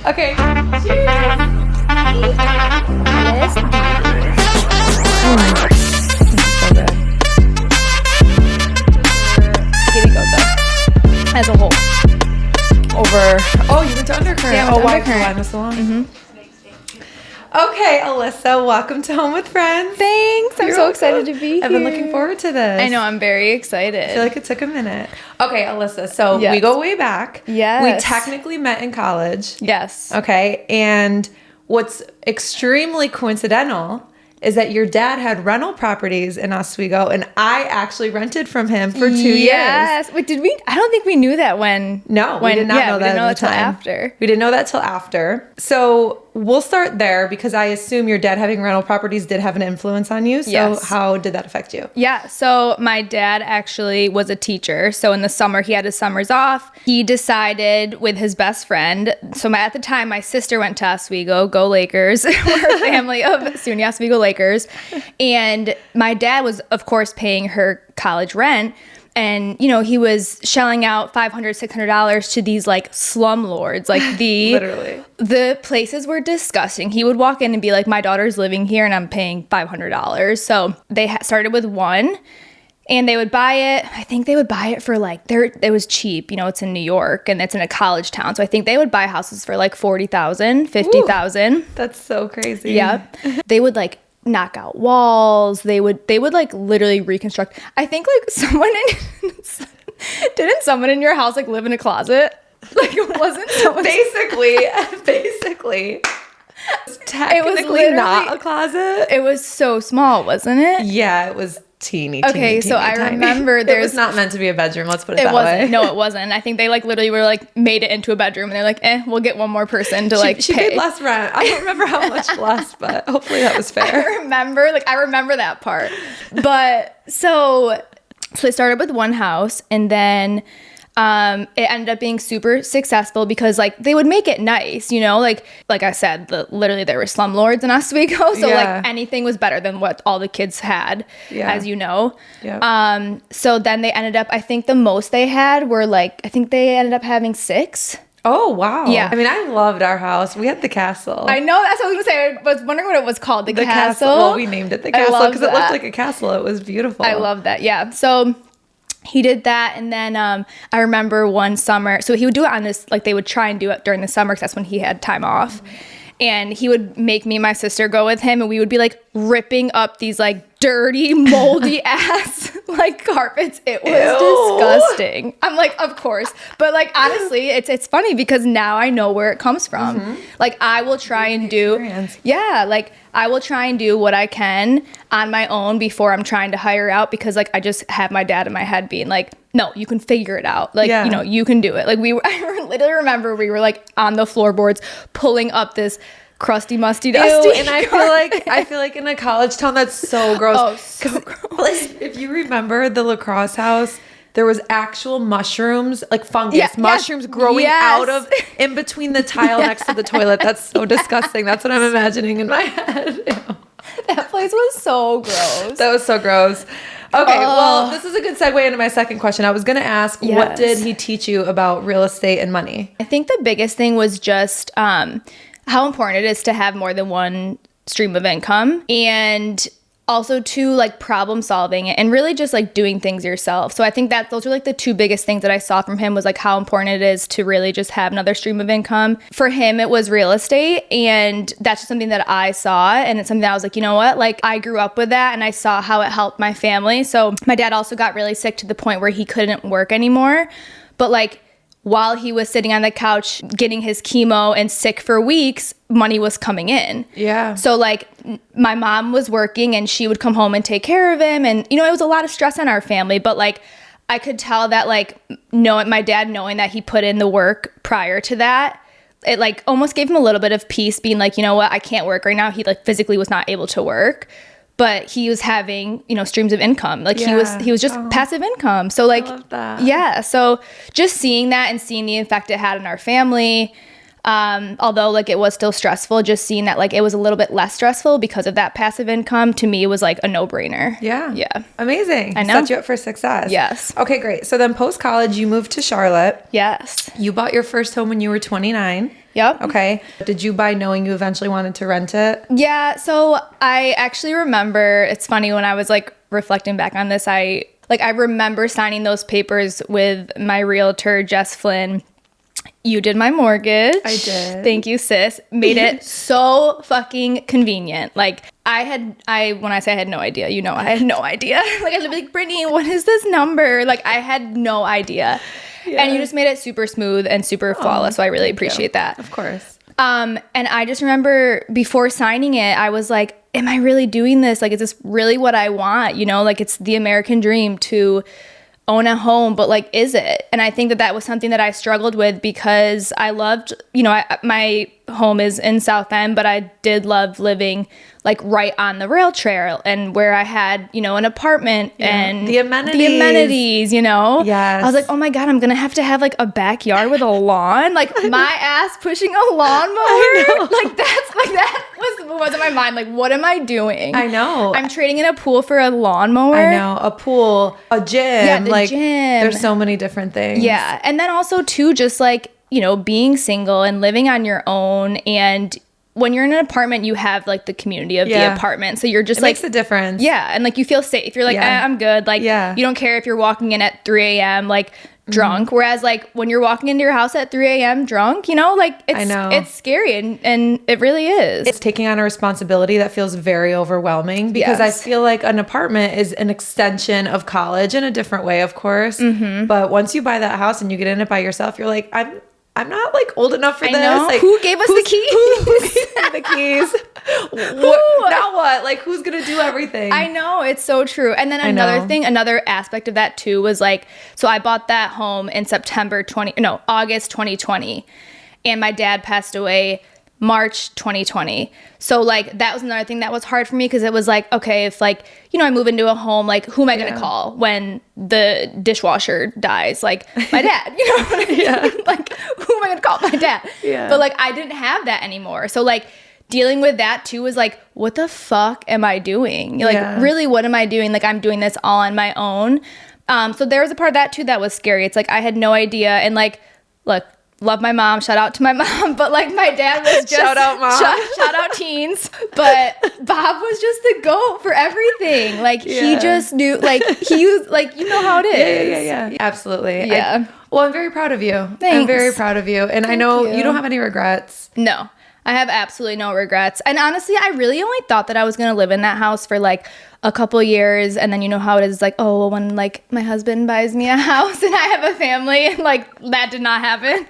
Okay. Cheers. Let's do this. So good. Here we go, though. As a whole. Oh, you went to undercurrent. Yeah, why undercurrent. I missed the line? Okay, Alyssa, welcome to Home with Friends. Thanks. I'm You're so welcome. excited to be here. I've been looking forward to this. I know. I'm very excited. I feel like it took a minute. Okay, Alyssa, so Yes. we go way back. Yes. We technically met in college. Yes. Okay, and what's extremely coincidental is that your dad had rental properties in Oswego, and I actually rented from him for 2 years. Yes. Wait, did we? I don't think we knew that when. No, we did not know that at the till time. after. We didn't know that till after. So we'll start there because I assume your dad having rental properties did have an influence on you. So Yes. how did that affect you? Yeah, so my dad actually was a teacher. So in the summer, he had his summers off. He decided with his best friend. So at the time, my sister went to Oswego, go Lakers. We're a family of SUNY Oswego Lakers. And my dad was, of course, paying her college rent. And, you know, he was shelling out $500, $600 to these like slum lords, like Literally. the places were disgusting. He would walk in and be like, my daughter's living here and I'm paying $500. So they started with one and they would buy it. I think they would buy it for like, it was cheap. You know, it's in New York and it's in a college town. So I think they would buy houses for like $40,000, $50,000. That's so crazy. Yep. They would like knock out walls. They would like literally reconstruct. I think like didn't someone in your house like live in a closet? Like it wasn't someone. Basically. It's technically not a closet. It was so small, wasn't it? Yeah, it was teeny. Okay, so I tiny. remember It there's was not meant to be a bedroom. Let's put it it that wasn't. way. No, it wasn't. I think they like literally were like made it into a bedroom and they're like, we'll get one more person to like she pay. paid less rent. I don't remember how much less, but hopefully that was fair. I remember that part. But so they started with one house and then it ended up being super successful because like they would make it nice, you know, like I said, literally there were slumlords in Oswego, so Yeah. like anything was better than what all the kids had, as you know. Yep. So then they ended up, I think the most they had were like, I think they ended up having 6. Oh, wow. Yeah. I mean, I loved our house. We had the castle. I know, that's what I was gonna say. I was wondering what it was called, the castle. Well, we named it the I castle love because it looked that. like a castle. It was beautiful. I love that. Yeah. So he did that. And then I remember one summer, so he would do it on this, like they would try and do it during the summer because that's when he had time off. And he would make me and my sister go with him and we would be like ripping up these like dirty, moldy ass like carpets. It was disgusting. I'm like, of course. But like, honestly, it's funny because now I know where it comes from. Like I will try and do, like I will try and do what I can on my own before I'm trying to hire out because like I just have my dad in my head being like, no, you can figure it out. Like, you know, you can do it. Like I literally remember we were like on the floorboards pulling up this crusty, musty, dusty. Ew, and I feel like in a college town that's so gross. Oh, so gross. If you remember the lacrosse house, there was actual mushrooms, like fungus, mushrooms growing out of in between the tile next to the toilet. That's so disgusting. That's what I'm imagining in my head. Ew. That place was so gross. That was so gross. Okay, well, this is a good segue into my second question. I was going to ask, what did he teach you about real estate and money? I think the biggest thing was just how important it is to have more than one stream of income and also to like problem solving and really just like doing things yourself. So I think that those are like the two biggest things that I saw from him was like how important it is to really just have another stream of income. For him, it was real estate. And that's just something that I saw. And it's something that I was like, you know what? Like I grew up with that and I saw how it helped my family. So my dad also got really sick to the point where he couldn't work anymore. But like while he was sitting on the couch getting his chemo and sick for weeks, money was coming in. Yeah. So like my mom was working and she would come home and take care of him. And, you know, it was a lot of stress on our family. But like I could tell that like my dad knowing that he put in the work prior to that, it like almost gave him a little bit of peace being like, you know what, I can't work right now. He like physically was not able to work. But he was having, you know, streams of income. Like he was just passive income. So like, I love that. yeah. So just seeing that and seeing the effect it had on our family, Although like it was still stressful, just seeing that like it was a little bit less stressful because of that passive income, to me was like a no-brainer. Yeah. Amazing. I know. Set you up for success. Yes. Okay, great. So then post-college, you moved to Charlotte. Yes. You bought your first home when you were 29. Yep. Okay. Did you buy knowing you eventually wanted to rent it? Yeah. So I actually remember, it's funny when I was like reflecting back on this, I remember signing those papers with my realtor, Jess Flynn. You did my mortgage. I did. Thank you, sis. Made it so fucking convenient. Like when I say I had no idea, I had no idea. Like I'd be like, Brittany, what is this number? Like I had no idea. Yeah. And you just made it super smooth and super flawless. So I really appreciate that. Of course. And I just remember before signing it, I was like, am I really doing this? Like, is this really what I want? Like it's the American dream to own a home, but like, is it? And I think that was something that I struggled with because I loved, my home is in South End, but I did love living like right on the rail trail and where I had, an apartment and the amenities, Yes. I was like, oh my God, I'm going to have like a backyard with a lawn, like my ass pushing a lawnmower. Like that was in my mind. Like, what am I doing? I know. I'm trading in a pool for a lawnmower. I know. A pool, a gym. Yeah, the gym. There's so many different things. Yeah. And then also too, just like, being single and living on your own. And when you're in an apartment, you have like the community of the apartment. So you're just makes a difference. Yeah. And like you feel safe. You're like, I'm good. Like, you don't care if you're walking in at 3 a.m. like drunk. Whereas like when you're walking into your house at 3 a.m. drunk, like it's scary and it really is. It's taking on a responsibility that feels very overwhelming because I feel like an apartment is an extension of college in a different way, of course. But once you buy that house and you get in it by yourself, you're like, I'm not like old enough for this. Like, who gave us the keys? Who gave me the keys? Now what? Like, who's gonna do everything? I know, it's so true. And then another aspect of that too was like, so I bought that home in August 2020, and my dad passed away March 2020. So like that was another thing that was hard for me because it was like, okay, if like, I move into a home, like who am I going to call when the dishwasher dies? Like my dad, you know what I mean? Like who am I going to call? My dad. Yeah. But like I didn't have that anymore. So like dealing with that too was like, what the fuck am I doing? Like really, what am I doing? Like I'm doing this all on my own. So there was a part of that too that was scary. It's like I had no idea. And like, look, love my mom. Shout out to my mom. But like my dad was just shout out mom. Shout out teens. But Bob was just the GOAT for everything. Like he just knew. Like he was like, you know how it is. Yeah. Absolutely. Yeah. I'm very proud of you. Thanks. I'm very proud of you. And I know you don't have any regrets. No. I have absolutely no regrets. And honestly, I really only thought that I was going to live in that house for like a couple years. And then you know how it is, like, oh, well, when like my husband buys me a house and I have a family, and like that did not happen.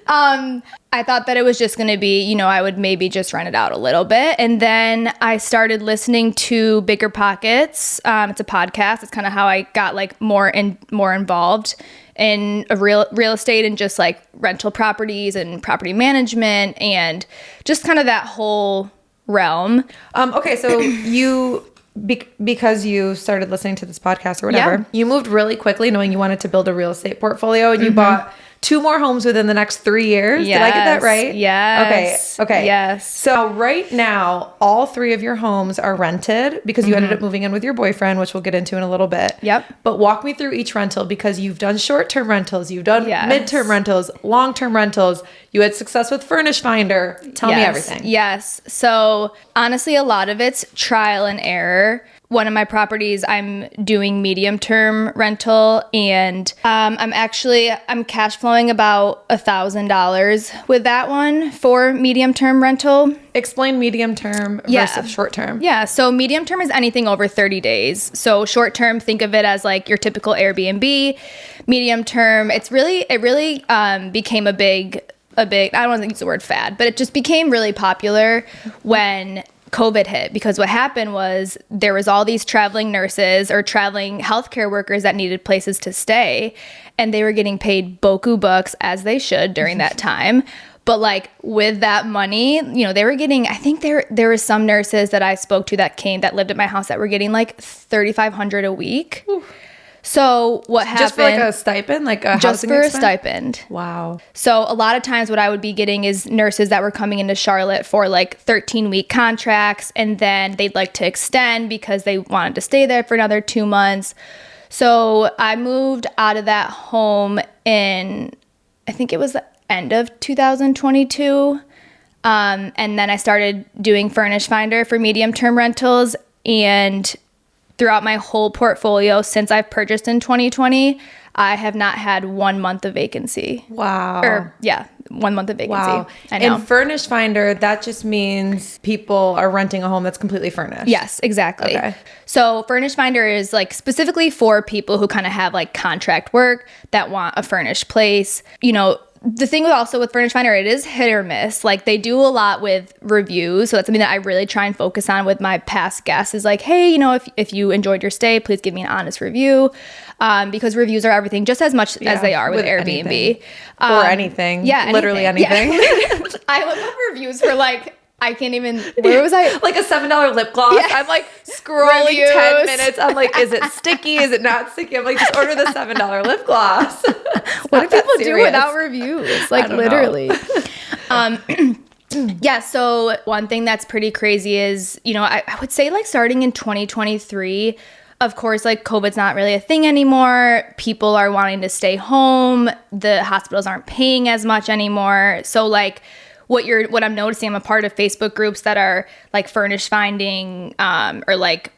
I thought that it was just going to be, I would maybe just rent it out a little bit. And then I started listening to Bigger Pockets. It's a podcast. It's kind of how I got like more involved in real estate and just like rental properties and property management and just kind of that whole realm. Okay, so you because you started listening to this podcast or whatever, you moved really quickly knowing you wanted to build a real estate portfolio, and you bought 2 more homes within the next 3 years. Yes. Did I get that right? Yes. Okay. Yes. So right now, all 3 of your homes are rented because you ended up moving in with your boyfriend, which we'll get into in a little bit. Yep. But walk me through each rental because you've done short-term rentals, you've done midterm rentals, long-term rentals. You had success with Furnish Finder. Tell me everything. Yes. So honestly, a lot of it's trial and error. One of my properties, I'm doing medium-term rental, and I'm cash flowing about $1,000 with that one for medium-term rental. Explain medium-term versus short-term. Yeah, so medium-term is anything over 30 days. So short-term, think of it as like your typical Airbnb. Medium-term, it really became a big, I don't want to use the word fad, but it just became really popular when COVID hit, because what happened was there was all these traveling nurses or traveling healthcare workers that needed places to stay, and they were getting paid boku bucks, as they should during that time. But like with that money, they were getting, I think there were some nurses that I spoke to that lived at my house that were getting like $3,500 a week. Oof. So what happened? Just for like a stipend, like a just housing for expense? a stipend. Wow. So a lot of times what I would be getting is nurses that were coming into Charlotte for like 13-week contracts, and then they'd like to extend because they wanted to stay there for another 2 months. So I moved out of that home in, I think it was the end of 2022. And then I started doing Furnish Finder for medium-term rentals, and throughout my whole portfolio since I've purchased in 2020, I have not had 1 month of vacancy. Wow. 1 month of vacancy. Wow. I know. And Furnish Finder, that just means people are renting a home that's completely furnished. Yes, exactly. Okay. So Furnish Finder is like specifically for people who kind of have like contract work that want a furnished place. You know, the thing with Furnish Finder, it is hit or miss. Like they do a lot with reviews. So that's something that I really try and focus on with my past guests is like, hey, you know, if you enjoyed your stay, please give me an honest review. Because reviews are everything just as much as they are with Airbnb. Anything. Or anything. Yeah. Literally anything. Yeah. I look up reviews for like, I can't even, where was I? Like a $7 lip gloss. Yes. I'm like scrolling Reviews. 10 minutes. I'm like, is it sticky? Is it not sticky? I'm like, just order the $7 lip gloss. What do people do without reviews? Like literally. Yeah, so one thing that's pretty crazy is, you know, I would say like starting in 2023, of course, like COVID's not really a thing anymore. People are wanting to stay home. The hospitals aren't paying as much anymore. So like what I'm noticing, I'm a part of Facebook groups that are like furnish finding or like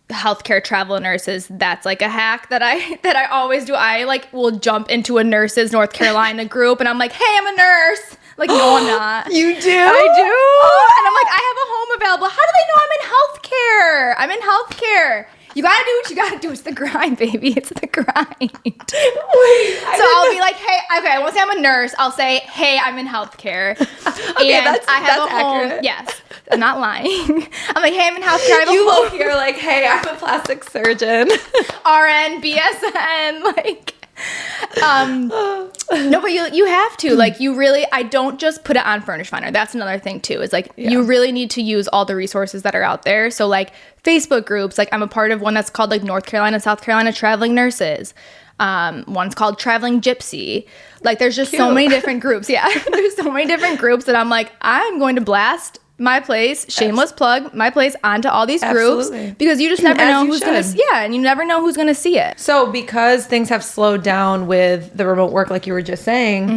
healthcare travel nurses. That's like a hack that I always do. I like will jump into a nurses North Carolina group and I'm like, hey, I'm a nurse. Like, no, I'm not. You do? I do. Oh, and I'm like, I have a home available. How do they know I'm in healthcare? I'm in healthcare. You gotta do what you gotta do. It's the grind, baby. It's the grind. Wait, so I'll be like, hey, okay, I won't say I'm a nurse. I'll say, hey, I'm in healthcare. Okay, and that's home. accurate. Yes, I'm not lying. I'm like, hey, I'm in healthcare. I have a You home. look here like, hey, I'm a plastic surgeon. RN, BSN, like. No, but you have to, like, you really, I don't just put it on Furnish Finder. That's another thing too, is like, you really need to use all the resources that are out there. So like Facebook groups, like I'm a part of one that's called like North Carolina, South Carolina Traveling Nurses. One's called Traveling Gypsy. Like there's just so many different groups. Yeah. There's so many different groups that I'm like, I'm going to blast my place, shameless plug, my place onto all these groups because you just never know who's going to, and you never know who's going to see it. So because things have slowed down with the remote work, like you were just saying,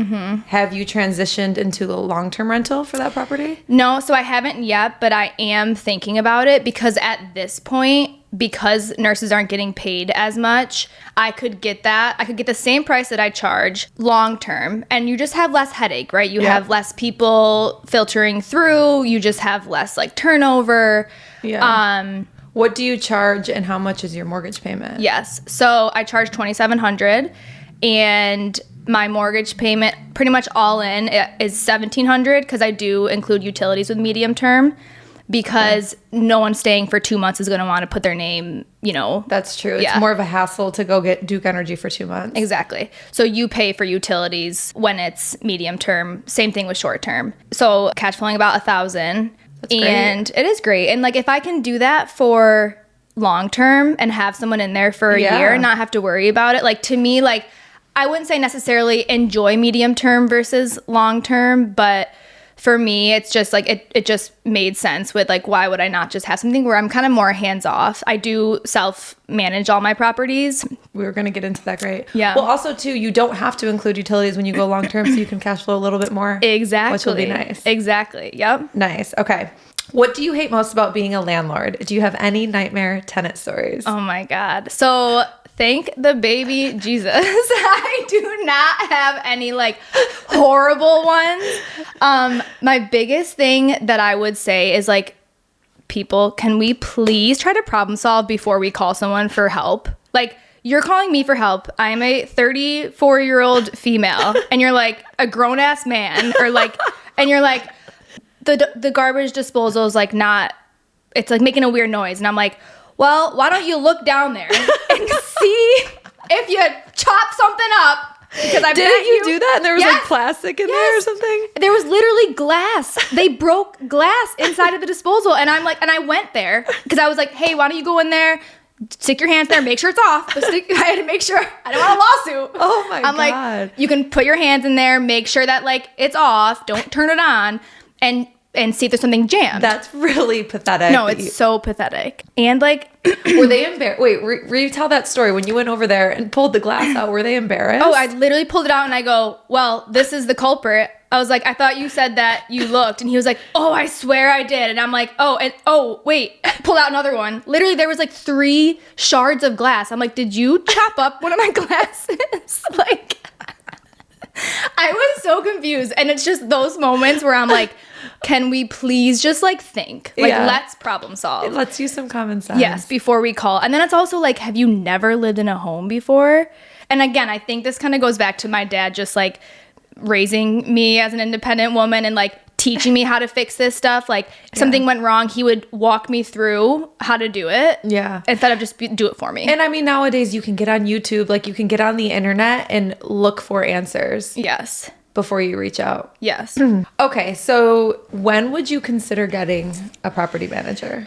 have you transitioned into a long-term rental for that property? No, so I haven't yet, but I am thinking about it because at this point, because nurses aren't getting paid as much, I could get the same price that I charge long term, and you just have less headache, right? You have less people filtering through, you just have less like turnover. Yeah. What do you charge and how much is your mortgage payment? Yes. So I charge $2,700 and my mortgage payment pretty much all in is $1,700 because I do include utilities with medium term. Because no one staying for 2 months is going to want to put their name, you know. That's true. It's more of a hassle to go get Duke Energy for 2 months. Exactly. So you pay for utilities when it's medium term. Same thing with short term. So cash flowing about $1,000. And it is great. And like if I can do that for long term and have someone in there for a year and not have to worry about it, like to me, like I wouldn't say necessarily enjoy medium term versus long term, but for me, it's just like it just made sense with like, why would I not just have something where I'm kind of more hands off? I do self-manage all my properties. We were going to get into that. Great. Yeah. Well, also too, you don't have to include utilities when you go long-term, so you can cash flow a little bit more. Exactly. Which will be nice. Exactly. Yep. Nice. Okay. What do you hate most about being a landlord? Do you have any nightmare tenant stories? Oh my God. So thank the baby Jesus. I do not have any like horrible ones. My biggest thing that I would say is like, people, can we please try to problem solve before we call someone for help? Like, you're calling me for help. I'm a 34-year-old female and you're like a grown-ass man or like, and you're like, the garbage disposal is like not, it's like making a weird noise. And I'm like, well, why don't you look down there and see if you chop something up? Because I Didn't you do that? And there was like plastic in there or something? There was literally glass. They broke glass inside of the disposal. And I'm like, and I went there because I was like, hey, why don't you go in there, stick your hands there, make sure it's off. But I had to make sure. I don't want a lawsuit. Oh my God. I'm like, you can put your hands in there, make sure that like it's off. Don't turn it on, and see if there's something jammed. That's really pathetic. No, it's so pathetic. And like, were they embarrassed? Wait, retell that story. When you went over there and pulled the glass out, were they embarrassed? Oh, I literally pulled it out and I go, well, this is the culprit. I was like, I thought you said that you looked. And he was like, oh, I swear I did. And I'm like, wait, pulled out another one. Literally, there was like 3 shards of glass. I'm like, did you chop up one of my glasses? Like, I was so confused. And it's just those moments where I'm like, can we please just like think? Like, let's problem solve. Let's use some common sense. Yes, before we call. And then it's also like, have you never lived in a home before? And again, I think this kind of goes back to my dad just like raising me as an independent woman and like teaching me how to fix this stuff. Like if something went wrong, he would walk me through how to do it. Yeah. Instead of just do it for me. And I mean, nowadays you can get on YouTube, like you can get on the internet and look for answers. Yes. Before you reach out. Yes. Okay. So when would you consider getting a property manager?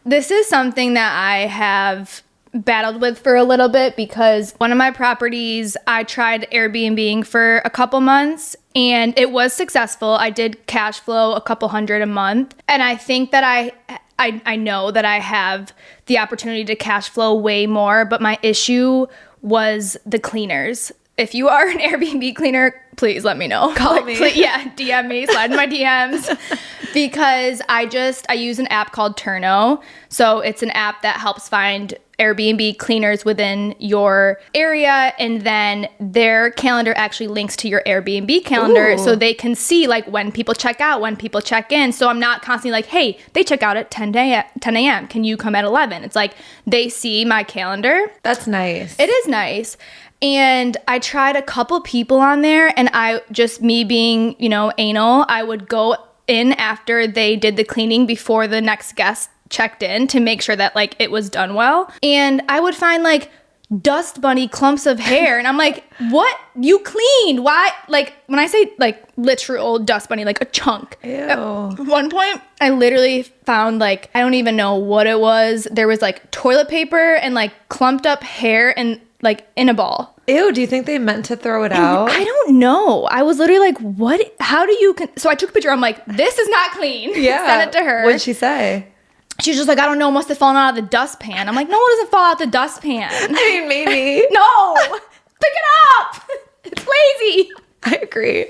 This is something that I have battled with for a little bit because one of my properties, I tried Airbnb-ing for a couple months and it was successful. I did cash flow a couple $100 a month. And I think that I know that I have the opportunity to cash flow way more, but my issue was the cleaners. If you are an Airbnb cleaner, please let me know. Call me. Please, DM me, slide in my DMs. Because I use an app called Turno. So it's an app that helps find Airbnb cleaners within your area, and then their calendar actually links to your Airbnb calendar. Ooh. So they can see like when people check out, when people check in. So I'm not constantly like, hey, they check out at 10 a.m. Can you come at 11? It's like they see my calendar. That's nice. It is nice. And I tried a couple people on there, and me being, anal, I would go in after they did the cleaning before the next guest checked in to make sure that like it was done well. And I would find like dust bunny clumps of hair, and I'm like, what? You cleaned? Why? Like when I say like literal dust bunny, like a chunk. Ew. At one point, I literally found like, I don't even know what it was. There was like toilet paper and like clumped up hair and like in a ball. Ew, do you think they meant to throw it out? I don't know. I was literally like, what? How do you... So I took a picture. I'm like, this is not clean. Yeah. Sent it to her. What'd she say? She was just like, I don't know. Must have fallen out of the dustpan. I'm like, no one doesn't fall out the dustpan. I mean, maybe. No. Pick it up. It's lazy. I agree,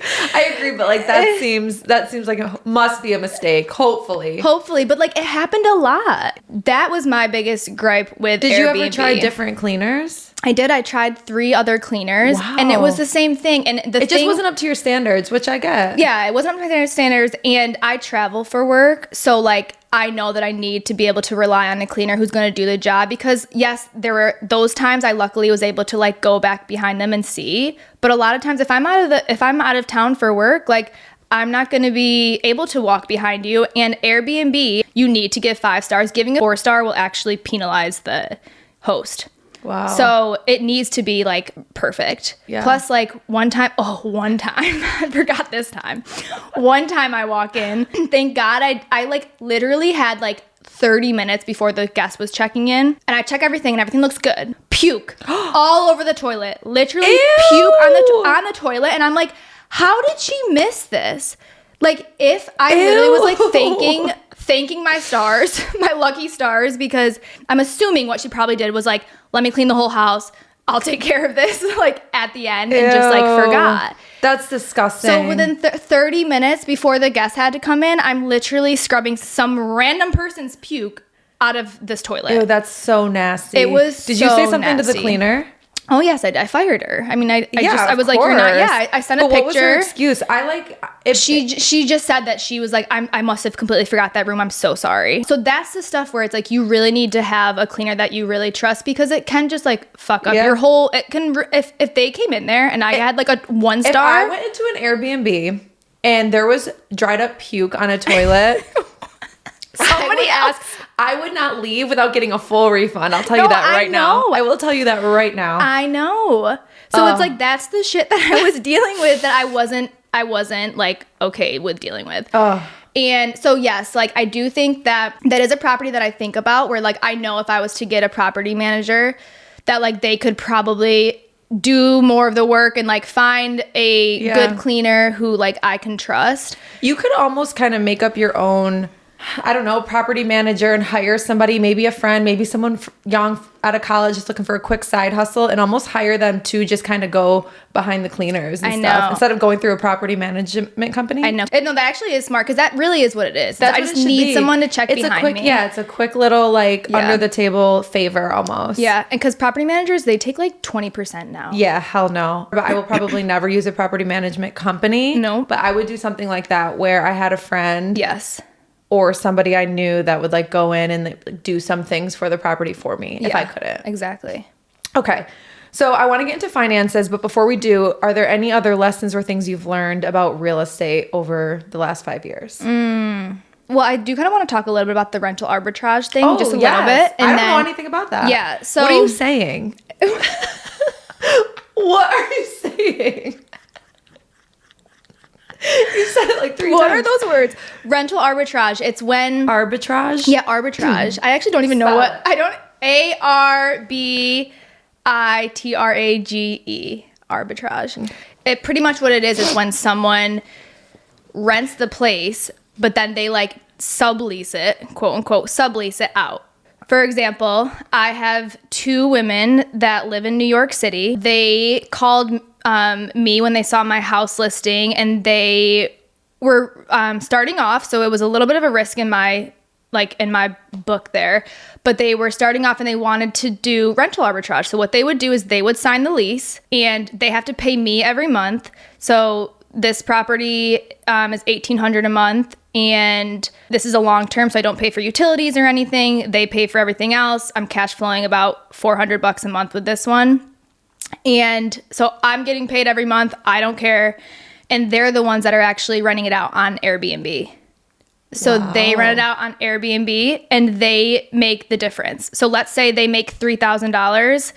but like that seems like it must be a mistake. Hopefully, but like it happened a lot. That was my biggest gripe with Did Airbnb. you ever try different cleaners? I did. I tried 3 other cleaners, and it was the same thing. And it just wasn't up to your standards, which I get. Yeah, it wasn't up to my standards, and I travel for work, so like I know that I need to be able to rely on a cleaner who's going to do the job, because yes, there were those times I luckily was able to like go back behind them and see. But a lot of times if I'm out of town for work, like I'm not going to be able to walk behind you. And Airbnb, you need to give 5 stars. Giving a 4-star will actually penalize the host. Wow. So it needs to be like perfect. Yeah. Plus like one time, I forgot this time. One time I walk in, thank God I like literally had like 30 minutes before the guest was checking in, and I check everything and everything looks good. Puke all over the toilet. Literally puke on the toilet, and I'm like, how did she miss this? Like if I literally was like thanking my stars, my lucky stars, because I'm assuming what she probably did was like, let me clean the whole house. I'll take care of this like at the end, and just like forgot. That's disgusting. So within 30 minutes before the guest had to come in, I'm literally scrubbing some random person's puke out of this toilet. Ew, that's so nasty. It was Did you say something to the cleaner? Oh yes, I fired her. I mean, I was like, course. you're not. Yeah, I sent a picture. What was her excuse? She just said that she was like, I must have completely forgot that room. I'm so sorry. So that's the stuff where it's like you really need to have a cleaner that you really trust, because it can just like fuck up your whole. It can if they came in there and I had like a 1-star. If I went into an Airbnb and there was dried up puke on a toilet. Somebody asks, I would not leave without getting a full refund. I'll tell you that right now. I will tell you that right now. I know. So it's like that's the shit that I was dealing with that I wasn't like okay with dealing with. And so, yes, like I do think that is a property that I think about where like I know if I was to get a property manager that like they could probably do more of the work and like find a good cleaner who like I can trust. You could almost kind of make up your own, I don't know, property manager and hire somebody, maybe a friend, maybe someone young out of college just looking for a quick side hustle, and almost hire them to just kind of go behind the cleaners and stuff instead of going through a property management company. I know. No, that actually is smart because that really is what it is. I just need someone to check behind me. Yeah, it's a quick little like under the table favor almost. Yeah, and because property managers, they take like 20% now. Yeah, hell no. But I will probably never use a property management company. No. But I would do something like that where I had a friend. Yes. Or somebody I knew that would like go in and like, do some things for the property for me if I couldn't. Exactly. Okay. So I want to get into finances, but before we do, are there any other lessons or things you've learned about real estate over the last 5 years? Well, I do kind of want to talk a little bit about the rental arbitrage thing, just a little bit. And I don't know anything about that. Yeah. So what are you saying? What are you saying? You said it like 3 times. What are those words? Rental arbitrage. It's when... Arbitrage? Yeah, arbitrage. I actually don't even know what... I don't... ARBITRAGE. Arbitrage. It pretty much what it is when someone rents the place, but then they like sublease it, quote unquote, sublease it out. For example, I have 2 women that live in New York City. They called me when they saw my house listing, and they were starting off, so it was a little bit of a risk in my book there, but they were starting off and they wanted to do rental arbitrage. So what they would do is they would sign the lease and they have to pay me every month. So this property is $1,800 a month, and this is a long term, so I don't pay for utilities or anything. They pay for everything else. I'm cash flowing about $400 a month with this one. And so I'm getting paid every month. I don't care. And they're the ones that are actually renting it out on Airbnb. So they rent it out on Airbnb and they make the difference. So let's say they make $3,000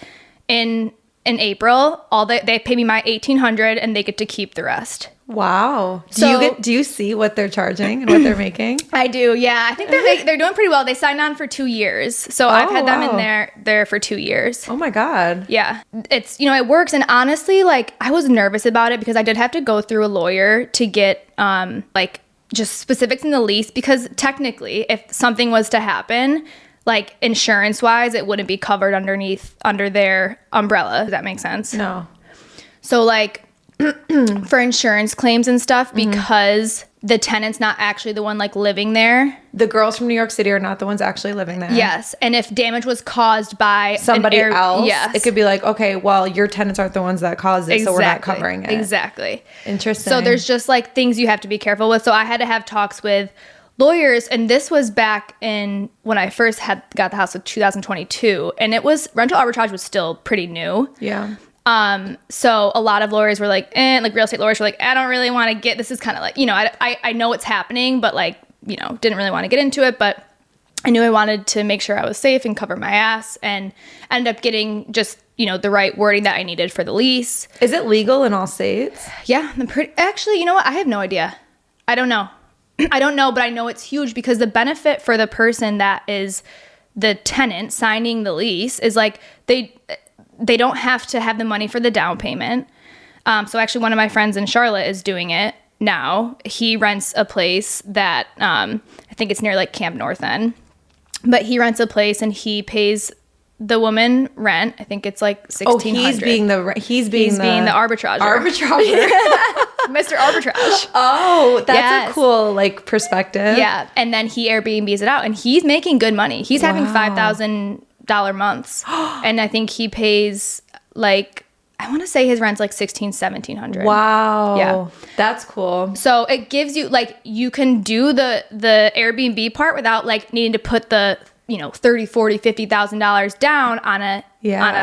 in April. They pay me my $1,800 and they get to keep the rest. Wow. Do you see what they're charging and what they're making? I do. Yeah. I think they're doing pretty well. They signed on for 2 years. So I've had them in there for 2 years. Oh my God. Yeah. It's, it works. And honestly, like I was nervous about it because I did have to go through a lawyer to get just specifics in the lease, because technically if something was to happen, like insurance wise, it wouldn't be covered under their umbrella. Does that make sense? No. So like for insurance claims and stuff, because the tenant's not actually the one like living there. The girls from New York City are not the ones actually living there. Yes. And if damage was caused by somebody else, yes, it could be like, okay, well, your tenants aren't the ones that caused it, exactly. So we're not covering it. Exactly. Interesting. So there's just like things you have to be careful with. So I had to have talks with lawyers, and this was back in when I first got the house in 2022, and rental arbitrage was still pretty new. Yeah. So a lot of lawyers were like, like real estate lawyers were like, I don't really want to this is kind of like, I know it's happening, but like, didn't really want to get into it, but I knew I wanted to make sure I was safe and cover my ass, and ended up getting just, the right wording that I needed for the lease. Is it legal in all states? Yeah. Actually, you know what? I have no idea. I don't know. But I know it's huge, because the benefit for the person that is the tenant signing the lease is like they don't have to have the money for the down payment. So actually one of my friends in Charlotte is doing it now. He rents a place that I think it's near like Camp North End, but he rents a place and he pays the woman rent. I think it's like $1,600. Oh, he's being the arbitrager. Mr. Arbitrage. Oh, that's a cool like perspective. Yeah, and then he Airbnbs it out, and he's making good money. He's having $5,000 months, and I think he pays like, I want to say his rent's like $1,600-$1,700. Wow. Yeah, that's cool. So it gives you like, you can do the Airbnb part without like needing to put the $30,000, $40,000, $50,000 down on a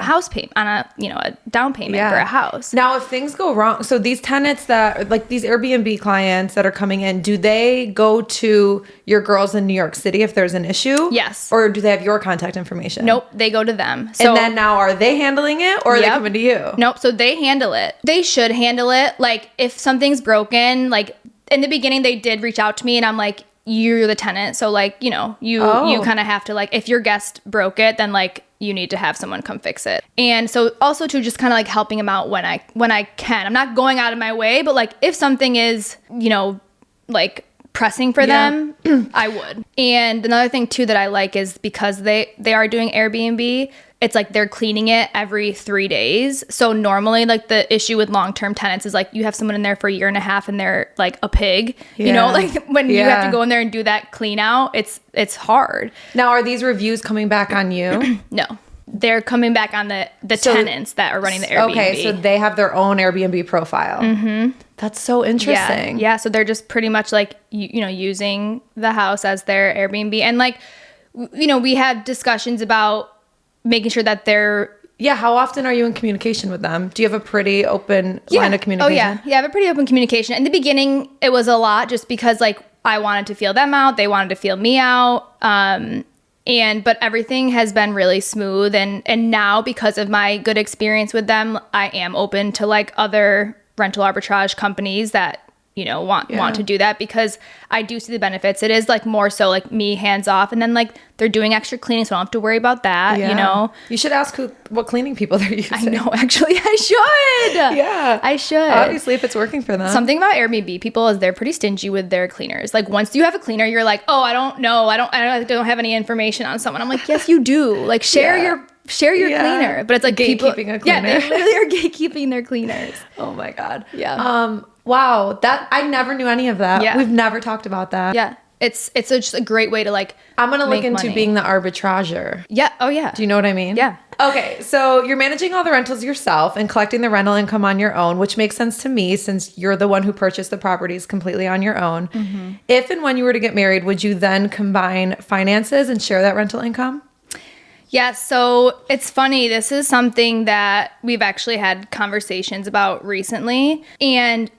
house payment, on a down payment for a house. Now, if things go wrong, so these tenants that like these Airbnb clients that are coming in, do they go to your girls in New York City if there's an issue? Yes. Or do they have your contact information? Nope, they go to them. So, and then now are they handling it, or are they coming to you? Nope. So they handle it. They should handle it. Like if something's broken, like in the beginning they did reach out to me, and I'm like, you're the tenant, so like, you know, you kind of have to like, if your guest broke it, then like you need to have someone come fix it. And so also too, just kind of like helping them out when I can. I'm not going out of my way, but like if something is, you know, like pressing for them, I would. And another thing too that I like is because they are doing Airbnb, it's like they're cleaning it every 3 days. So normally like the issue with long-term tenants is like you have someone in there for a year and a half and they're like a pig, you know, like when you have to go in there and do that clean out, it's hard. Now, are these reviews coming back on you? No. They're coming back on the tenants that are running the Airbnb. Okay, so they have their own Airbnb profile. Mm-hmm. That's so interesting. Yeah, so they're just pretty much like, you know, using the house as their Airbnb. And like, you know, we had discussions about making sure that they're... Yeah, how often are you in communication with them? Do you have a pretty open line of communication? Oh, yeah. Yeah, I have a pretty open communication. In the beginning, it was a lot just because, like, I wanted to feel them out. They wanted to feel me out. But everything has been really smooth. And now, because of my good experience with them, I am open to, like, other rental arbitrage companies that, you know, want to do that, because I do see the benefits. It is like more so like me hands off, and then like they're doing extra cleaning, so I don't have to worry about that. You know, you should ask what cleaning people they're using. I know, actually I should. Yeah, I should. Obviously, if it's working for them. Something about Airbnb people is they're pretty stingy with their cleaners. Like once you have a cleaner, you're like, oh, I don't know, I don't have any information on someone. I'm like, yes, you do. Like share your cleaner. But it's like gatekeeping a cleaner. Yeah, they literally are gatekeeping their cleaners. Oh my God. Yeah. Wow, that I never knew any of that. Yeah. We've never talked about that. Yeah. It's just a great way to like I'm going to look into money. being the arbitrager. Yeah. Oh yeah. Do you know what I mean? Yeah. Okay, so you're managing all the rentals yourself and collecting the rental income on your own, which makes sense to me since you're the one who purchased the properties completely on your own. Mm-hmm. If and when you were to get married, would you then combine finances and share that rental income? Yeah, so it's funny. This is something that we've actually had conversations about recently. And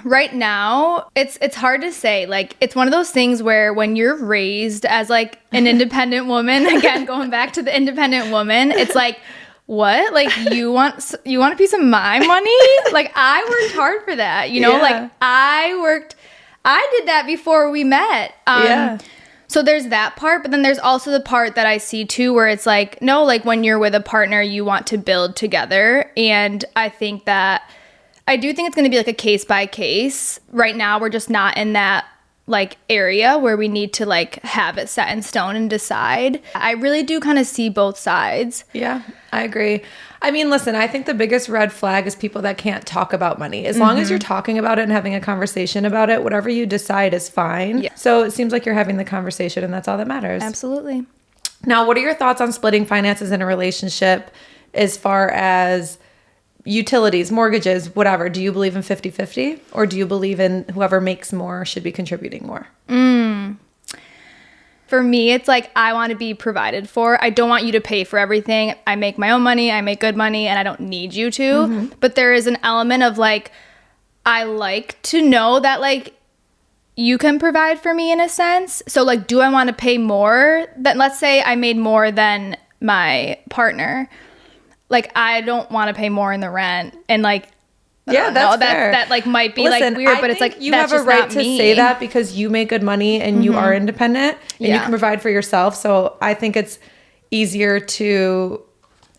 right now, it's hard to say. Like, it's one of those things where when you're raised as like an independent woman, again, going back to the independent woman, it's like, what? Like, you want a piece of my money? Like, I worked hard for that, you know? Yeah. Like, I did that before we met. So there's that part, but then there's also the part that I see too where it's like, no, like when you're with a partner, you want to build together. And I do think it's going to be like a case by case. Right now, we're just not in that like area where we need to like have it set in stone and decide. I really do kind of see both sides. Yeah, I agree. I mean, listen, I think the biggest red flag is people that can't talk about money. As long as you're talking about it and having a conversation about it, whatever you decide is fine. Yeah. So it seems like you're having the conversation and that's all that matters. Absolutely. Now, what are your thoughts on splitting finances in a relationship as far as utilities, mortgages, whatever? Do you believe in 50-50 or do you believe in whoever makes more should be contributing more? For me, it's like I want to be provided for. I don't want you to pay for everything. I make my own money. I make good money, and I don't need you to. Mm-hmm. But there is an element of like, I like to know that like you can provide for me in a sense. So like, do I want to pay more? Let's say I made more than my partner. Like, I don't want to pay more in the rent, and like. Yeah, that's fair. That like might be like weird, but it's like you that's have a just right not to me. say that because you make good money and you are independent and you can provide for yourself. So I think it's easier to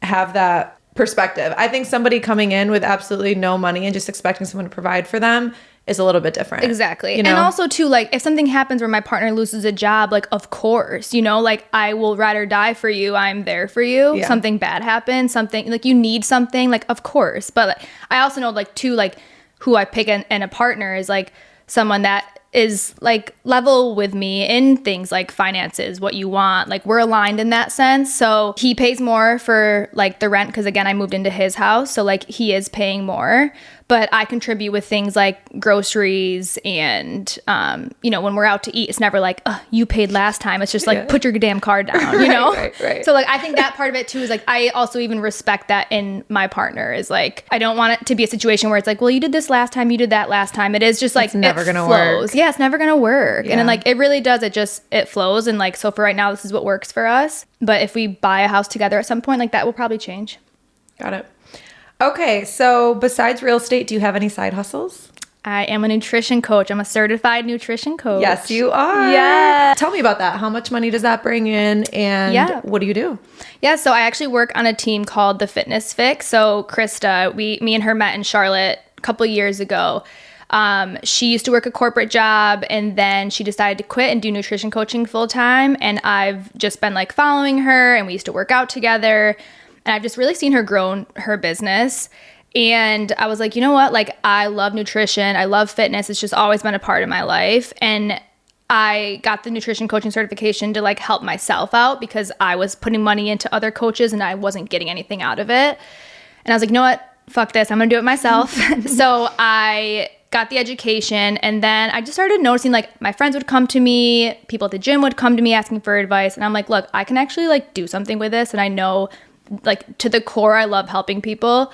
have that perspective. I think somebody coming in with absolutely no money and just expecting someone to provide for them is a little bit different. Exactly. You know? And also too, like if something happens where my partner loses a job, like of course, you know, like I will ride or die for you. I'm there for you. Yeah. Something bad happens, something like you need something, like of course. But like, I also know like too, like who I pick in a partner is like someone that is like level with me in things like finances, what you want, like we're aligned in that sense. So he pays more for like the rent because again I moved into his house, so like he is paying more, but I contribute with things like groceries and you know, when we're out to eat, it's never like you paid last time. It's just like put your damn card down, you know. Right. So like I think that part of it too is like I also even respect that in my partner is like I don't want it to be a situation where it's like, well, you did this last time, you did that last time. It is just like it's never gonna flows. work. Yeah, it's never gonna work. Yeah. And then like it really does. It flows. And like so for right now, this is what works for us. But if we buy a house together at some point, like that will probably change. Got it. Okay, so besides real estate, do you have any side hustles? I am a nutrition coach. I'm a certified nutrition coach. Yes, you are. Yeah. Tell me about that. How much money does that bring in, and what do you do? Yeah, so I actually work on a team called the Fitness Fix. So Krista, me and her met in Charlotte a couple of years ago. She used to work a corporate job, and then she decided to quit and do nutrition coaching full time. And I've just been like following her, and we used to work out together. And I've just really seen her grow her business. And I was like, you know what? Like, I love nutrition. I love fitness. It's just always been a part of my life. And I got the nutrition coaching certification to like help myself out because I was putting money into other coaches and I wasn't getting anything out of it. And I was like, you know what? Fuck this. I'm going to do it myself. So I got the education, and then I just started noticing like my friends would come to me, people at the gym would come to me asking for advice. And I'm like, look, I can actually like do something with this. And I know like to the core, I love helping people.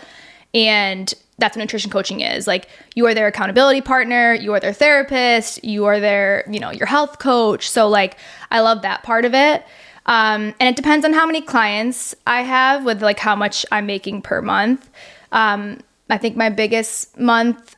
And that's what nutrition coaching is. Like, you are their accountability partner, you are their therapist, you are their, your health coach. So like, I love that part of it. And it depends on how many clients I have with like how much I'm making per month. I think my biggest month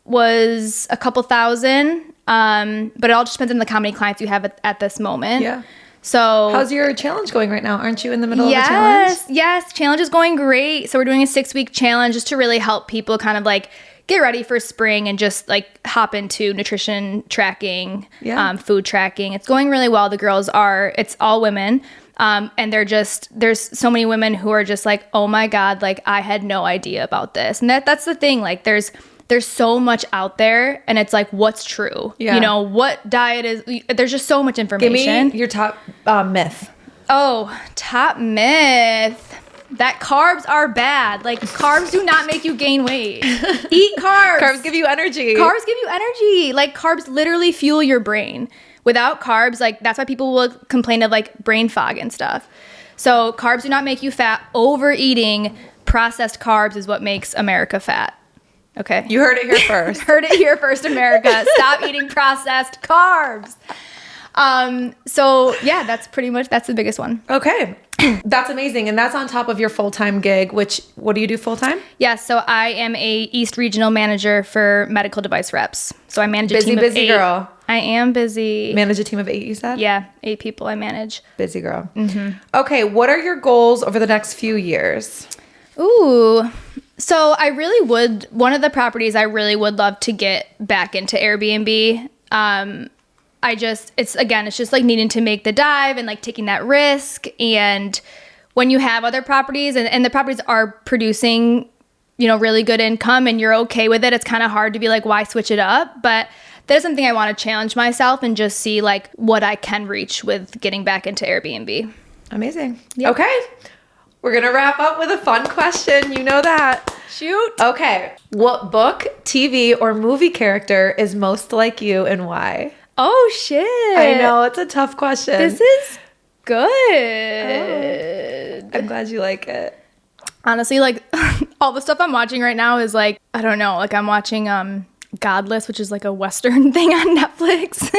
was a couple thousand. But it all just depends on like how many clients you have at this moment. Yeah. So how's your challenge going right now? Aren't you in the middle of a challenge? Yes. Challenge is going great. So we're doing a 6-week challenge just to really help people kind of like get ready for spring and just like hop into nutrition tracking, food tracking. It's going really well. The girls it's all women. And there's so many women who are just like, oh my God, like I had no idea about this. And that's the thing. Like there's so much out there, and it's like, what's true? Yeah. What diet is, there's just so much information. Give me your top myth. Oh, top myth. That carbs are bad. Like, carbs do not make you gain weight. Eat carbs. Carbs give you energy. Carbs give you energy. Like, carbs literally fuel your brain. Without carbs, like, that's why people will complain of, like, brain fog and stuff. So, carbs do not make you fat. Overeating processed carbs is what makes America fat. Okay. You heard it here first. Heard it here first, America. Stop eating processed carbs. So yeah, that's the biggest one. Okay. That's amazing. And that's on top of your full-time gig, what do you do full-time? Yeah. So I am a East Regional Manager for medical device reps. So I manage a team of 8. Busy girl. I am busy. Manage a team of 8, you said? Yeah. 8 people I manage. Busy girl. Mm-hmm. Okay. What are your goals over the next few years? Ooh. So one of the properties I really would love to get back into Airbnb. It's just like needing to make the dive and like taking that risk. And when you have other properties and the properties are producing, really good income and you're okay with it, it's kind of hard to be like, why switch it up? But that is something I want to challenge myself and just see like what I can reach with getting back into Airbnb. Amazing. Yep. Okay. We're going to wrap up with a fun question. You know that. Shoot. Okay. What book, TV, or movie character is most like you and why? Oh, shit. I know. It's a tough question. This is good. Oh, I'm glad you like it. Honestly, like all the stuff I'm watching right now is like, I don't know, like I'm watching Godless, which is like a Western thing on Netflix.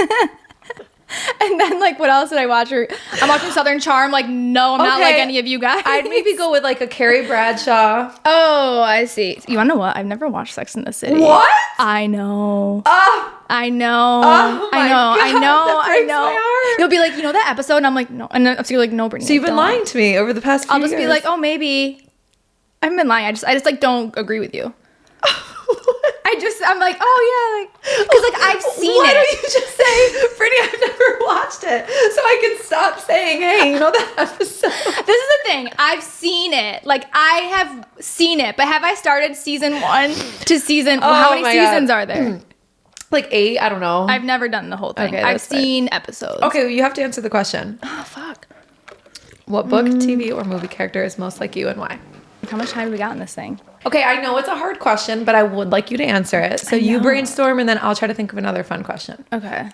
And then like what else did I watch? I'm watching Southern Charm. Like, no, I'm not like any of you guys. I'd maybe go with like a Carrie Bradshaw. Oh, I see. You wanna know what? I've never watched Sex in the City. What? I know. Oh. I know. Oh my God, I know. that breaks my heart. You'll be like, that episode? And I'm like, no. And then you're like, no, Brittany. So you've been lying to me over the past few years. I'll just be like, oh, maybe. I haven't been lying. I just like don't agree with you. I'm like, oh yeah, because like I've seen it. Why don't you just say, Brittany, I've never watched it, so I can stop saying, hey, that episode. This is the thing. I've seen it. Like I have seen it, but have I started season 1 to season? How many seasons are there? Like 8. I don't know. I've never done the whole thing. Okay, I've seen episodes. Okay, well, you have to answer the question. Oh fuck. What book, TV, or movie character is most like you and why? How much time do we got in this thing? Okay, I know it's a hard question, but I would like you to answer it. So you brainstorm, and then I'll try to think of another fun question. Okay.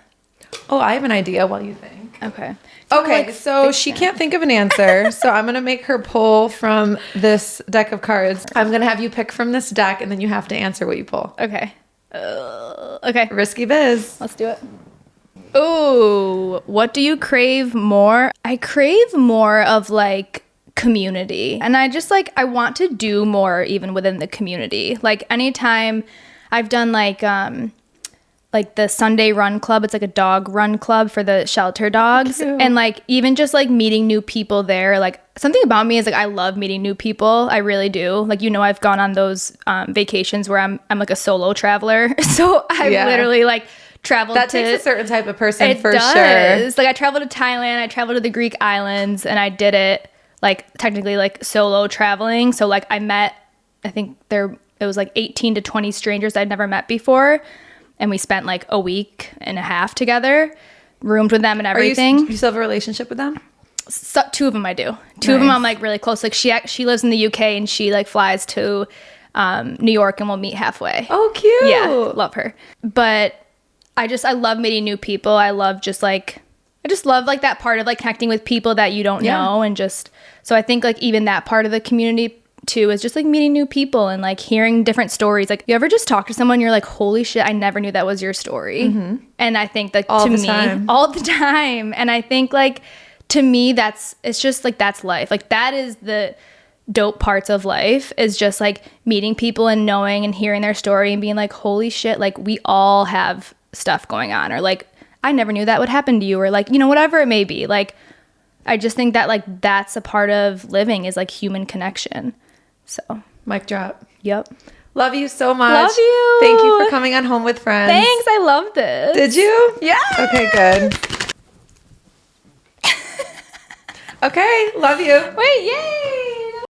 Oh, I have an idea while you think. Okay. Okay, so she can't think of an answer, so I'm going to make her pull from this deck of cards. I'm going to have you pick from this deck, and then you have to answer what you pull. Okay. Okay. Risky biz. Let's do it. Ooh, what do you crave more? I crave more of like community. And I just like, I want to do more even within the community. Like anytime I've done like the Sunday run club. It's like a dog run club for the shelter dogs. Cute. And like even just like meeting new people there, like something about me is like I love meeting new people. I really do. Like, I've gone on those vacations where I'm like a solo traveler. So I've literally like traveled that takes a certain type of person for sure. Like I traveled to Thailand, I traveled to the Greek islands, and I did it like technically like solo traveling. So like I think it was like 18 to 20 strangers I'd never met before. And we spent like a week and a half together, roomed with them and everything. You still have a relationship with them? So, 2 of them I do. Two of them I'm like really close. Like she lives in the UK and she like flies to New York and we'll meet halfway. Oh, cute. Yeah, love her. But I love meeting new people. I just love like that part of like connecting with people that you don't know. And so I think like even that part of the community too is just like meeting new people and like hearing different stories. Like, you ever just talk to someone, you're like, holy shit, I never knew that was your story. Mm-hmm. And I think like all the time. And I think like to me it's just like that's life. Like that is the dope parts of life, is just like meeting people and knowing and hearing their story and being like, holy shit, like we all have stuff going on, or like I never knew that would happen to you, or like, whatever it may be. Like I just think that like that's a part of living, is like human connection. So mic drop. Yep. Love you so much. Love you. Thank you for coming on Home with Friends. Thanks. I love this. Did you? Yeah. Okay, good. Okay, love you. Wait, yay.